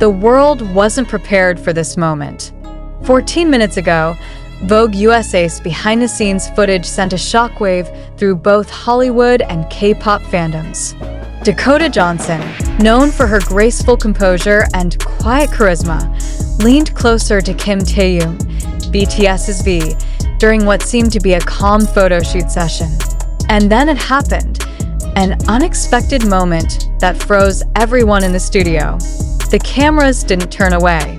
The world wasn't prepared for this moment. 14 minutes ago, Vogue USA's behind-the-scenes footage sent a shockwave through both Hollywood and K-pop fandoms. Dakota Johnson, known for her graceful composure and quiet charisma, leaned closer to Kim Taehyung, BTS's V, during what seemed to be a calm photo shoot session. And then it happened, an unexpected moment that froze everyone in the studio. The cameras didn't turn away.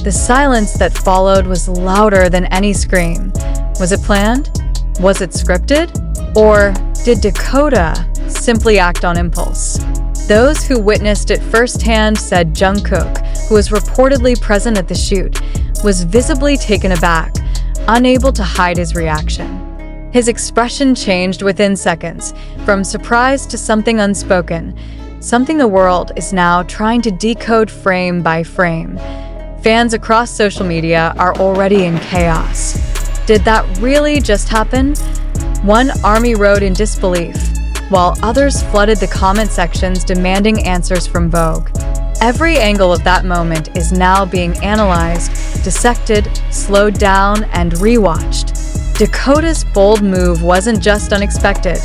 The silence that followed was louder than any scream. Was it planned? Was it scripted? Or did Dakota simply act on impulse? Those who witnessed it firsthand said Jungkook, who was reportedly present at the shoot, was visibly taken aback, unable to hide his reaction. His expression changed within seconds, from surprise to something unspoken, something the world is now trying to decode frame by frame. Fans across social media are already in chaos. Did that really just happen? One army wrote in disbelief, while others flooded the comment sections demanding answers from Vogue. Every angle of that moment is now being analyzed, dissected, slowed down, and rewatched. Dakota's bold move wasn't just unexpected.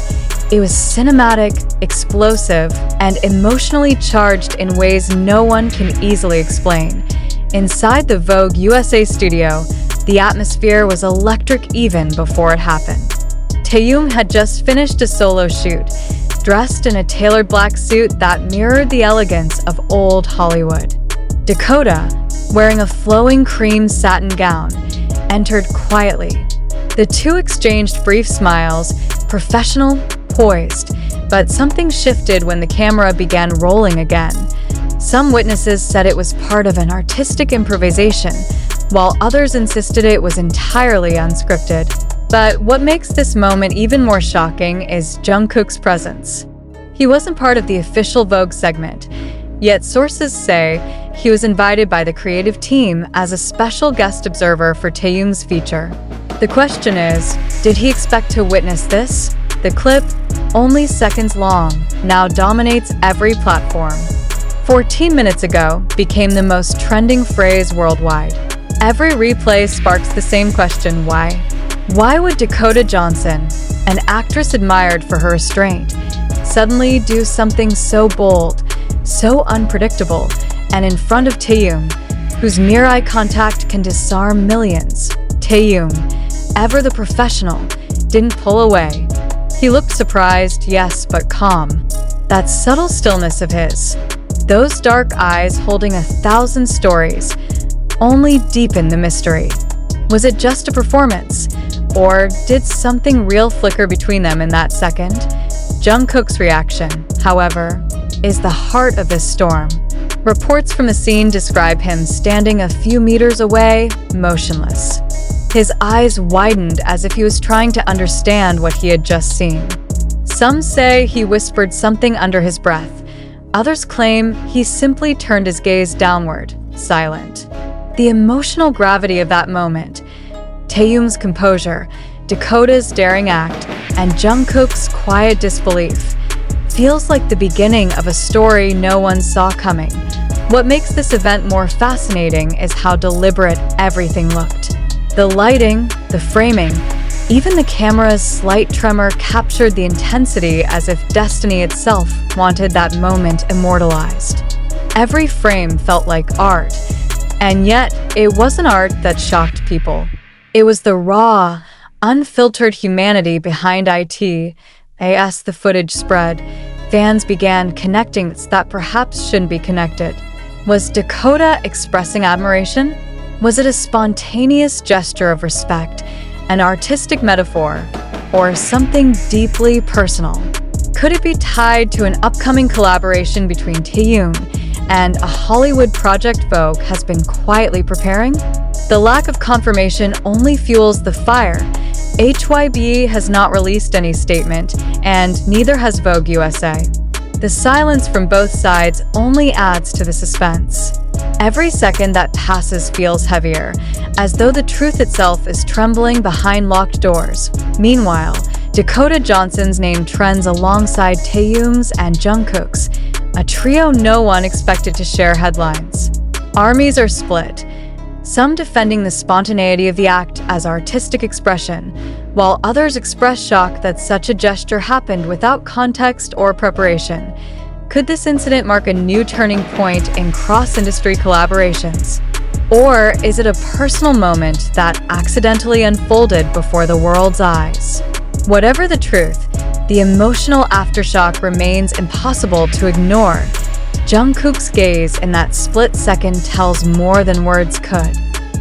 It was cinematic, explosive, and emotionally charged in ways no one can easily explain. Inside the Vogue USA studio, the atmosphere was electric even before it happened. Taehyung had just finished a solo shoot, dressed in a tailored black suit that mirrored the elegance of old Hollywood. Dakota, wearing a flowing cream satin gown, entered quietly. The two exchanged brief smiles, professional, poised, but something shifted when the camera began rolling again. Some witnesses said it was part of an artistic improvisation, while others insisted it was entirely unscripted. But what makes this moment even more shocking is Jungkook's presence. He wasn't part of the official Vogue segment, yet sources say he was invited by the creative team as a special guest observer for Taehyung's feature. The question is, did he expect to witness this? The clip, only seconds long, now dominates every platform. 14 minutes ago became the most trending phrase worldwide. Every replay sparks the same question, why? Why would Dakota Johnson, an actress admired for her restraint, suddenly do something so bold, so unpredictable, and in front of Taehyung, whose mere eye contact can disarm millions? Taehyung, ever the professional, didn't pull away. He looked surprised, yes, but calm. That subtle stillness of his, those dark eyes holding 1,000 stories, only deepened the mystery. Was it just a performance? Or did something real flicker between them in that second? Jungkook's reaction, however, is the heart of this storm. Reports from the scene describe him standing a few meters away, motionless. His eyes widened as if he was trying to understand what he had just seen. Some say he whispered something under his breath. Others claim he simply turned his gaze downward, silent. The emotional gravity of that moment, Taehyung's composure, Dakota's daring act, and Jungkook's quiet disbelief, feels like the beginning of a story no one saw coming. What makes this event more fascinating is how deliberate everything looked. The lighting, the framing, even the camera's slight tremor captured the intensity as if destiny itself wanted that moment immortalized. Every frame felt like art, and yet it wasn't art that shocked people. It was the raw, unfiltered humanity behind it. As the footage spread, fans began connecting that perhaps shouldn't be connected. Was Dakota expressing admiration? Was it a spontaneous gesture of respect, an artistic metaphor, or something deeply personal? Could it be tied to an upcoming collaboration between Taehyung and a Hollywood project Vogue has been quietly preparing? The lack of confirmation only fuels the fire. HYB has not released any statement, and neither has Vogue USA. The silence from both sides only adds to the suspense. Every second that passes feels heavier, as though the truth itself is trembling behind locked doors. Meanwhile, Dakota Johnson's name trends alongside Taehyung's and Jungkook's, a trio no one expected to share headlines. Armies are split, some defending the spontaneity of the act as artistic expression, while others express shock that such a gesture happened without context or preparation. Could this incident mark a new turning point in cross-industry collaborations? Or is it a personal moment that accidentally unfolded before the world's eyes? Whatever the truth, the emotional aftershock remains impossible to ignore. Jungkook's gaze in that split second tells more than words could.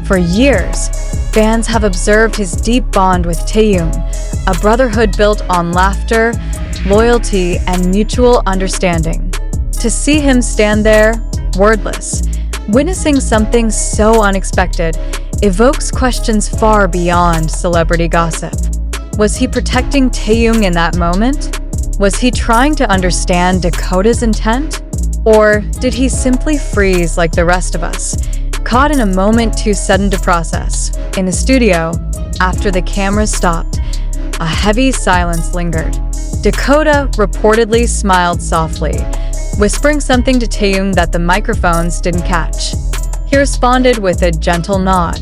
For years, fans have observed his deep bond with Taehyung, a brotherhood built on laughter, loyalty, and mutual understanding. To see him stand there, wordless, witnessing something so unexpected, evokes questions far beyond celebrity gossip. Was he protecting Taehyung in that moment? Was he trying to understand Dakota's intent? Or did he simply freeze like the rest of us, caught in a moment too sudden to process? In the studio, after the cameras stopped, a heavy silence lingered. Dakota reportedly smiled softly, whispering something to Taehyung that the microphones didn't catch. He responded with a gentle nod.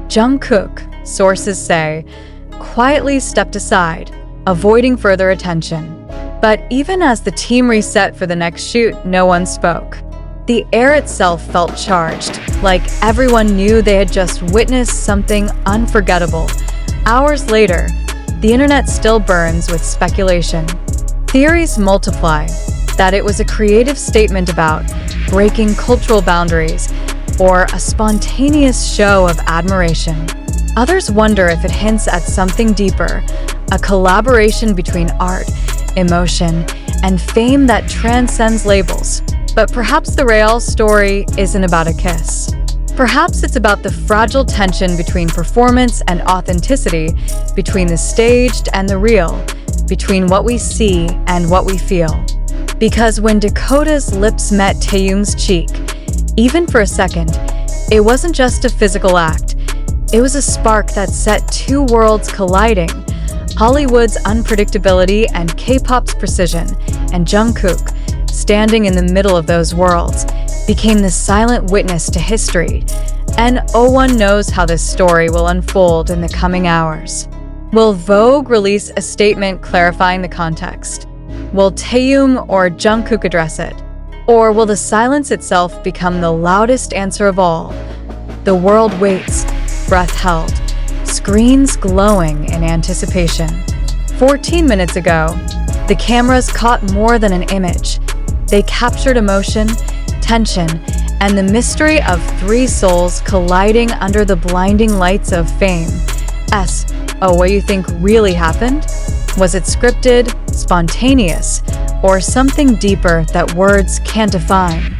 Jungkook, sources say, quietly stepped aside, avoiding further attention. But even as the team reset for the next shoot, no one spoke. The air itself felt charged, like everyone knew they had just witnessed something unforgettable. Hours later, the internet still burns with speculation. Theories multiply, that it was a creative statement about breaking cultural boundaries or a spontaneous show of admiration. Others wonder if it hints at something deeper, a collaboration between art, emotion, and fame that transcends labels. But perhaps the real story isn't about a kiss. Perhaps it's about the fragile tension between performance and authenticity, between the staged and the real, between what we see and what we feel. Because when Dakota's lips met Taehyung's cheek, even for a second, it wasn't just a physical act. It was a spark that set two worlds colliding, Hollywood's unpredictability and K-pop's precision, and Jungkook, standing in the middle of those worlds, became the silent witness to history. And no one knows how this story will unfold in the coming hours. Will Vogue release a statement clarifying the context? Will Taehyung or Jungkook address it? Or will the silence itself become the loudest answer of all? The world waits, breath held, screens glowing in anticipation. 14 minutes ago, the cameras caught more than an image. They captured emotion, tension, and the mystery of three souls colliding under the blinding lights of fame. What you think really happened? Was it scripted, spontaneous, or something deeper that words can't define?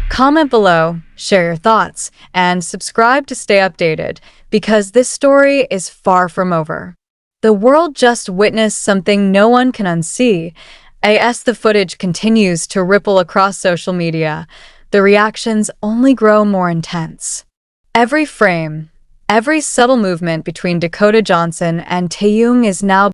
Comment below, share your thoughts, and subscribe to stay updated, because this story is far from over. The world just witnessed something no one can unsee. As the footage continues to ripple across social media, the reactions only grow more intense. Every frame, every subtle movement between Dakota Johnson and Taehyung is now